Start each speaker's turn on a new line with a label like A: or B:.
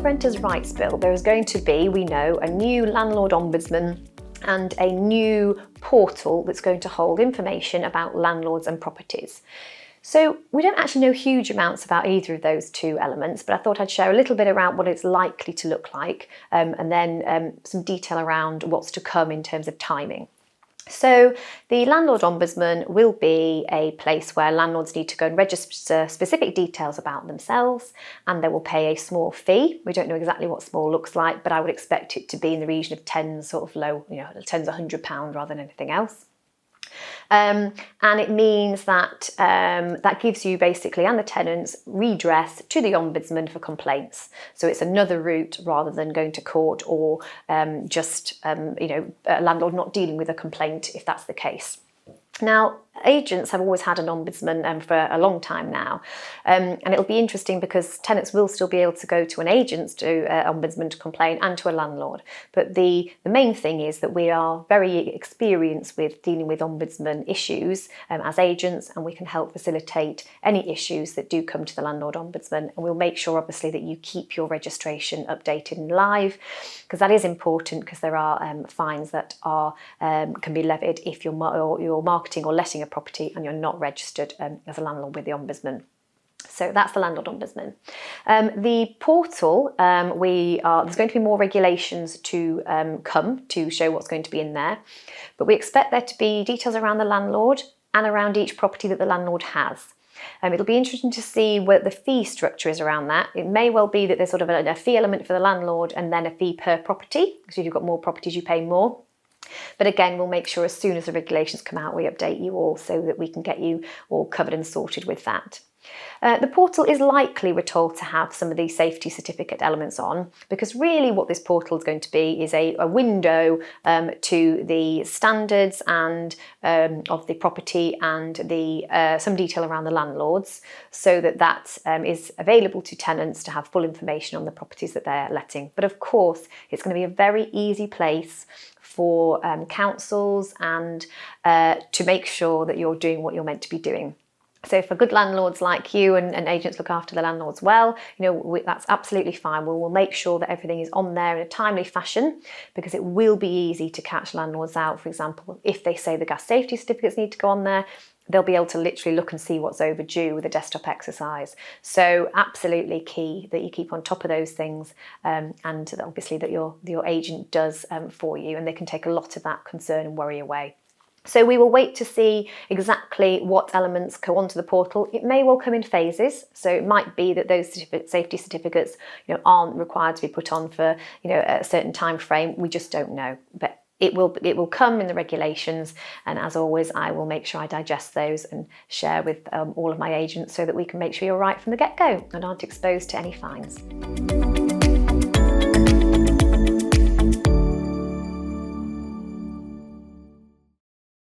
A: Renters' Rights Bill, there is going to be, we know, a new landlord ombudsman and a new portal that's going to hold information about landlords and properties. So we don't actually know huge amounts about either of those two elements, but I thought I'd share a little bit around what it's likely to look like, and then some detail around what's to come in terms of timing. So the Landlord Ombudsman will be a place where landlords need to go and register specific details about themselves, and they will pay a small fee. We don't know exactly what small looks like, but I would expect it to be in the region of tens, sort of low, tens of £100 rather than anything else. And it means that that gives you basically and the tenants redress to the Ombudsman for complaints. So it's another route rather than going to court or just a landlord not dealing with a complaint if that's the case. Now, agents have always had an ombudsman for a long time now, and it'll be interesting because tenants will still be able to go to an agent to ombudsman to complain and to a landlord. But the main thing is that we are very experienced with dealing with ombudsman issues as agents, and we can help facilitate any issues that do come to the landlord ombudsman. And we'll make sure, obviously, that you keep your registration updated and live, because that is important, because there are fines that are can be levied if you're marketing or letting a property and you're not registered as a landlord with the Ombudsman. So that's the Landlord Ombudsman. The portal, there's going to be more regulations to come to show what's going to be in there, but we expect there to be details around the landlord and around each property that the landlord has. It'll be interesting to see what the fee structure is around that. It may well be that there's sort of a fee element for the landlord and then a fee per property, because if you've got more properties you pay more. But again, we'll make sure as soon as the regulations come out, we update you all so that we can get you all covered and sorted with that. The portal is likely, we're told, to have some of these safety certificate elements on, because really what this portal is going to be is a window to the standards and of the property and the some detail around the landlords, so that is available to tenants to have full information on the properties that they're letting. But of course, it's going to be a very easy place for councils and to make sure that you're doing what you're meant to be doing. So for good landlords like you and agents look after the landlords well, that's absolutely fine. We'll make sure that everything is on there in a timely fashion, because it will be easy to catch landlords out. For example, if they say the gas safety certificates need to go on there, they'll be able to literally look and see what's overdue with a desktop exercise. So absolutely key that you keep on top of those things, and obviously that your agent does for you, and they can take a lot of that concern and worry away. So we will wait to see exactly what elements go onto the portal. It may well come in phases. So it might be that those safety certificates aren't required to be put on for a certain time frame. We just don't know. But it will come in the regulations, and as always, I will make sure I digest those and share with all of my agents so that we can make sure you're right from the get-go and aren't exposed to any fines.